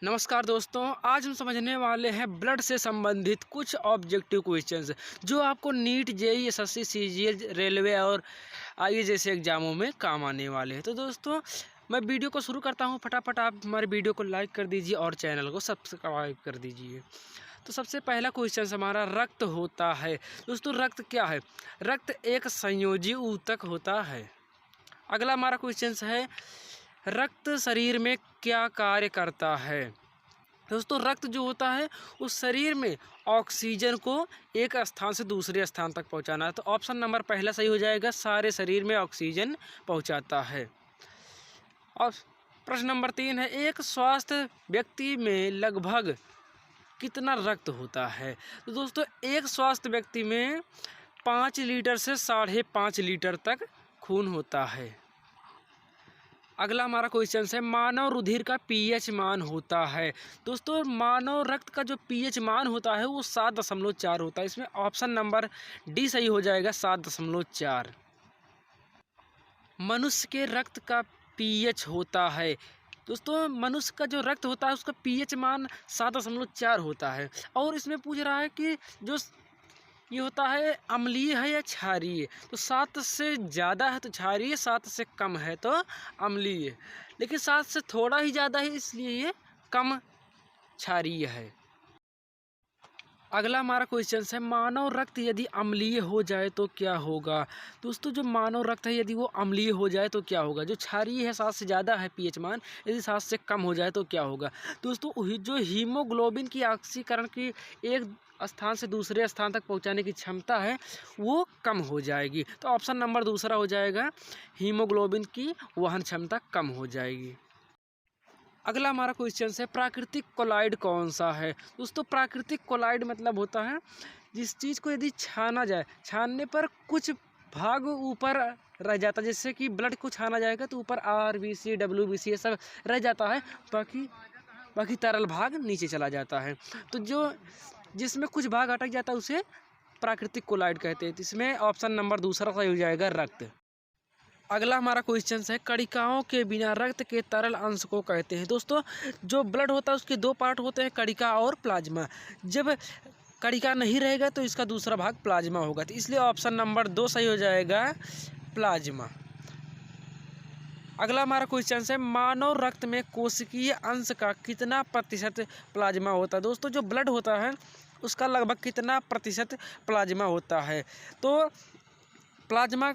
नमस्कार दोस्तों, आज हम समझने वाले हैं ब्लड से संबंधित कुछ ऑब्जेक्टिव क्वेश्चंस जो आपको NEET, JEE, SSC, CGL, railway और आईए जैसे एग्जामों में काम आने वाले हैं। तो दोस्तों, मैं वीडियो को शुरू करता हूं। फटाफट आप हमारे वीडियो को लाइक कर दीजिए और चैनल को सब्सक्राइब कर दीजिए। तो सबसे पहला क्वेश्चन हमारा रक्त होता है। दोस्तों, रक्त क्या है? रक्त एक संयोजी ऊतक होता है। अगला हमारा क्वेश्चन है, रक्त शरीर में क्या कार्य करता है? दोस्तों, रक्त जो होता है उस शरीर में ऑक्सीजन को एक स्थान से दूसरे स्थान तक पहुंचाना है। तो ऑप्शन नंबर पहला सही हो जाएगा, सारे शरीर में ऑक्सीजन पहुंचाता है। और प्रश्न नंबर 3 है, एक स्वस्थ व्यक्ति में लगभग कितना रक्त होता है? तो दोस्तों, एक स्वस्थ व्यक्ति में 5 लीटर से 5.5 लीटर तक खून होता है। अगला हमारा क्वेश्चन है, मानव रुधिर का पीएच मान होता है। दोस्तों, मानव रक्त का जो पीएच मान होता है वो 7.4 होता है। इसमें ऑप्शन नंबर डी सही हो जाएगा, 7.4। मनुष्य के रक्त का पीएच होता है। दोस्तों, मनुष्य का जो रक्त होता है उसका पीएच मान 7.4 होता है। और इसमें पूछ रहा है कि जो ये होता है अम्लीय है या क्षारीय। तो 7 से ज़्यादा है तो क्षारीय, 7 से कम है तो अम्लीय, लेकिन 7 से थोड़ा ही ज़्यादा है इसलिए ये कम क्षारीय है। अगला हमारा क्वेश्चन है, मानव रक्त यदि अम्लीय हो जाए तो क्या होगा? दोस्तों, जो मानव रक्त है यदि वो अम्लीय हो जाए तो क्या होगा? जो क्षारीय है 7 से ज़्यादा है पीएच मान, यदि 7 से कम हो जाए तो क्या होगा? दोस्तों, जो हीमोग्लोबिन की ऑक्सीकरण की एक स्थान से दूसरे स्थान तक पहुंचाने की क्षमता है वो कम हो जाएगी। तो ऑप्शन नंबर दूसरा हो जाएगा, हीमोग्लोबिन की वहन क्षमता कम हो जाएगी। अगला हमारा क्वेश्चन है, प्राकृतिक कोलाइड कौन सा है? दोस्तों, प्राकृतिक कोलाइड मतलब होता है जिस चीज़ को यदि छाना जाए, छानने पर कुछ भाग ऊपर रह जाता है। जैसे कि ब्लड को छाना जाएगा तो ऊपर आरबीसी, डब्ल्यूबीसी ये सब रह जाता है, बाकी तरल भाग नीचे चला जाता है। तो जिसमें कुछ भाग अटक जाता है उसे प्राकृतिक कोलाइड कहते हैं। इसमें ऑप्शन नंबर दूसरा सही हो जाएगा, रक्त। अगला हमारा क्वेश्चन है, कणिकाओं के बिना रक्त के तरल अंश को कहते हैं। दोस्तों, जो ब्लड होता है उसके 2 पार्ट होते हैं, कणिका और प्लाज्मा। जब कणिका नहीं रहेगा तो इसका दूसरा भाग प्लाज्मा होगा, तो इसलिए ऑप्शन नंबर 2 सही हो जाएगा, प्लाज्मा। अगला हमारा क्वेश्चन है, मानव रक्त में कोशिकीय अंश का कितना प्रतिशत प्लाज्मा होता है? दोस्तों, जो ब्लड होता है उसका लगभग कितना प्रतिशत प्लाज्मा होता है? तो प्लाज्मा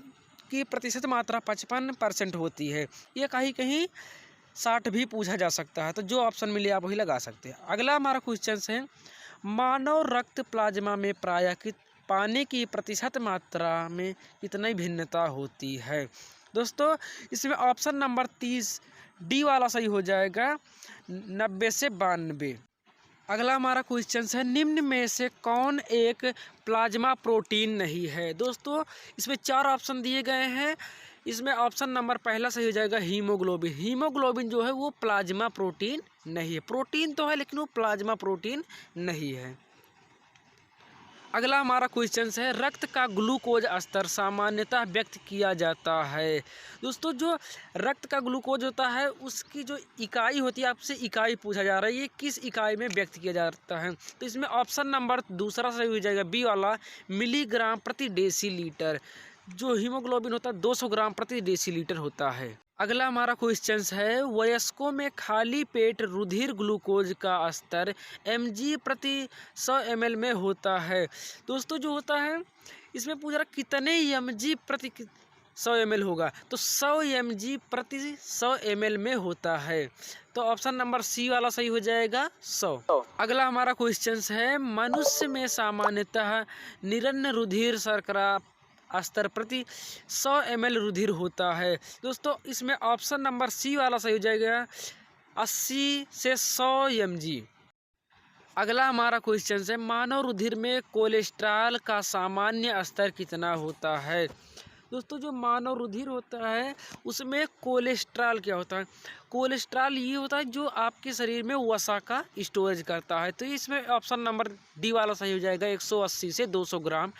की प्रतिशत मात्रा 55% होती है। ये कहीं कहीं 60 भी पूछा जा सकता है, तो जो ऑप्शन मिले आप वही लगा सकते हैं। अगला हमारा क्वेश्चन है, मानव रक्त प्लाज्मा में प्रायः पानी की प्रतिशत मात्रा में कितनी भिन्नता होती है? दोस्तों, इसमें ऑप्शन नंबर 30 डी वाला सही हो जाएगा, 90 से 92। अगला हमारा क्वेश्चन है, निम्न में से कौन एक प्लाज्मा प्रोटीन नहीं है? दोस्तों, इसमें 4 ऑप्शन दिए गए हैं। इसमें ऑप्शन नंबर पहला सही हो जाएगा, हीमोग्लोबिन। हीमोग्लोबिन जो है वो प्लाज्मा प्रोटीन नहीं है। प्रोटीन तो है लेकिन वो प्लाज्मा प्रोटीन नहीं है। अगला हमारा क्वेश्चन है, रक्त का ग्लूकोज स्तर सामान्यतः व्यक्त किया जाता है। दोस्तों, जो रक्त का ग्लूकोज होता है उसकी जो इकाई होती है, आपसे इकाई पूछा जा रहा है, ये किस इकाई में व्यक्त किया जाता है? तो इसमें ऑप्शन नंबर दूसरा सही हो जाएगा, बी वाला, मिलीग्राम प्रति डेसीलीटर। जो हीमोग्लोबिन होता है 200 ग्राम प्रति डेसीलीटर होता है। अगला हमारा क्वेश्चन है, वयस्कों में खाली पेट रुधिर ग्लूकोज का स्तर mg प्रति 100 ml में होता है। दोस्तों, जो होता है इसमें पूछ रहा कितने mg प्रति 100 ml होगा, तो 100 mg प्रति 100 ml में होता है। तो ऑप्शन नंबर सी वाला सही हो जाएगा, 100। अगला हमारा क्वेश्चन है, मनुष्य में सामान्यतः निरन्न रुधिर शर्करा स्तर प्रति 100 ml रुधिर होता है। दोस्तों, इसमें ऑप्शन नंबर सी वाला सही हो जाएगा, 80 से 100 mg। अगला हमारा क्वेश्चन है, मानव रुधिर में कोलेस्ट्रॉल का सामान्य स्तर कितना होता है? दोस्तों, जो मानव रुधिर होता है उसमें कोलेस्ट्रॉल क्या होता है? कोलेस्ट्रॉल ये होता है जो आपके शरीर में वसा का स्टोरेज करता है। तो इसमें ऑप्शन नंबर डी वाला सही हो जाएगा, 180 से 200 ग्राम।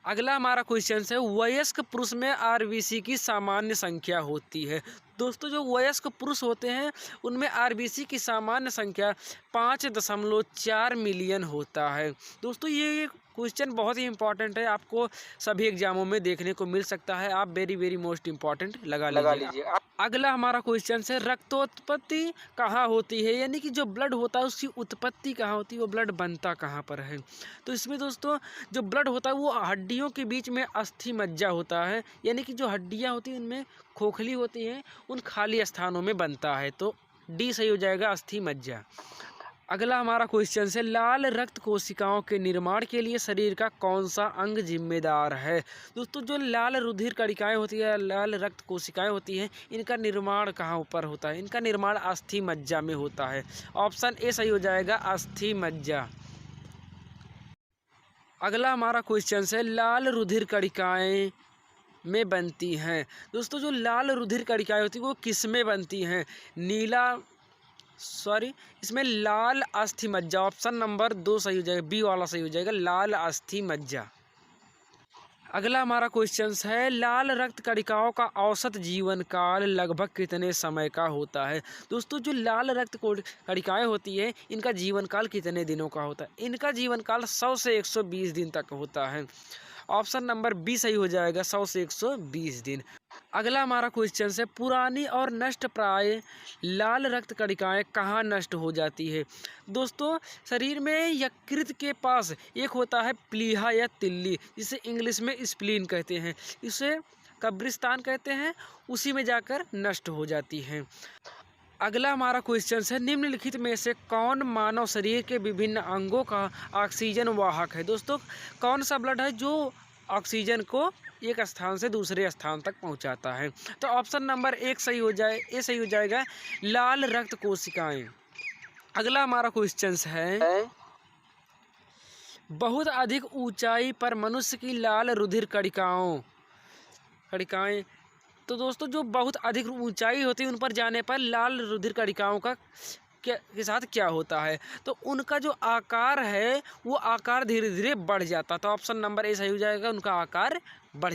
अगला हमारा क्वेश्चन है, वयस्क पुरुष में आरबीसी की सामान्य संख्या होती है। दोस्तों जो वयस्क पुरुष होते हैं उनमें आरबीसी की सामान्य संख्या 5.4 मिलियन होता है। दोस्तों ये क्वेश्चन बहुत ही इंपॉर्टेंट है, आपको सभी एग्जामों में देखने को मिल सकता है, आप वेरी मोस्ट इम्पॉर्टेंट लगा लीजिए। अगला हमारा क्वेश्चन है रक्तोत्पत्ति कहाँ होती है, यानी कि जो ब्लड होता है उसकी उत्पत्ति कहाँ होती है, वो ब्लड बनता कहाँ पर है। तो इसमें दोस्तों जो ब्लड होता है वो हड्डियों के बीच में अस्थि मज्जा होता है, यानी कि जो हड्डियाँ होती हैं उनमें खोखली होती हैं, उन खाली स्थानों में बनता है। तो डी सही हो जाएगा, अस्थि मज्जा। अगला हमारा क्वेश्चन है लाल रक्त कोशिकाओं के निर्माण के लिए शरीर का कौन सा अंग जिम्मेदार है। दोस्तों जो लाल रुधिर कणिकाएं होती है, लाल रक्त कोशिकाएं होती हैं, इनका निर्माण कहाँ ऊपर होता है, इनका निर्माण अस्थि मज्जा में होता है। ऑप्शन ए सही हो जाएगा, अस्थि मज्जा। अगला हमारा क्वेश्चन है लाल रुधिर कणिकाएं में बनती हैं। दोस्तों जो लाल रुधिर कणिकाएं होती हैं वो किस में बनती हैं, इसमें लाल अस्थि मज्जा। ऑप्शन नंबर 2 सही हो जाएगा, बी वाला सही हो जाएगा, लाल अस्थि मज्जा। अगला हमारा क्वेश्चन है लाल रक्त कणिकाओं का औसत जीवन काल लगभग कितने समय का होता है। दोस्तों जो लाल रक्त कणिकाएं होती है इनका जीवन काल कितने दिनों का होता है, इनका जीवन काल 100 से 120 दिन तक होता है। ऑप्शन नंबर बी सही हो जाएगा, 100 से 120 दिन। अगला हमारा क्वेश्चन है पुरानी और नष्ट प्राय लाल रक्त कणिकाएं कहाँ नष्ट हो जाती है। दोस्तों शरीर में यकृत के पास एक होता है प्लीहा या तिल्ली, जिसे इंग्लिश में स्प्लीन कहते हैं, इसे कब्रिस्तान कहते हैं, उसी में जाकर नष्ट हो जाती हैं। अगला हमारा क्वेश्चन है निम्नलिखित में से कौन मानव शरीर के विभिन्न अंगों का ऑक्सीजन वाहक है। दोस्तों कौन सा ब्लड है जो ऑक्सीजन को एक स्थान से दूसरे स्थान तक पहुंचाता है। तो ऑप्शन नंबर 1 सही हो जाएगा, लाल रक्त कोशिकाएं। अगला हमारा क्वेश्चन है बहुत अधिक ऊंचाई पर मनुष्य की लाल रुधिर कणिकाएं। तो दोस्तों जो बहुत अधिक ऊंचाई होती है उन पर जाने पर लाल रुधिर कणिकाओं का के साथ क्या होता है, तो उनका जो आकार है वो आकार धीरे धीरे बढ़ जाता है। तो ऑप्शन नंबर ए सही हो जाएगा, उनका आकार बढ़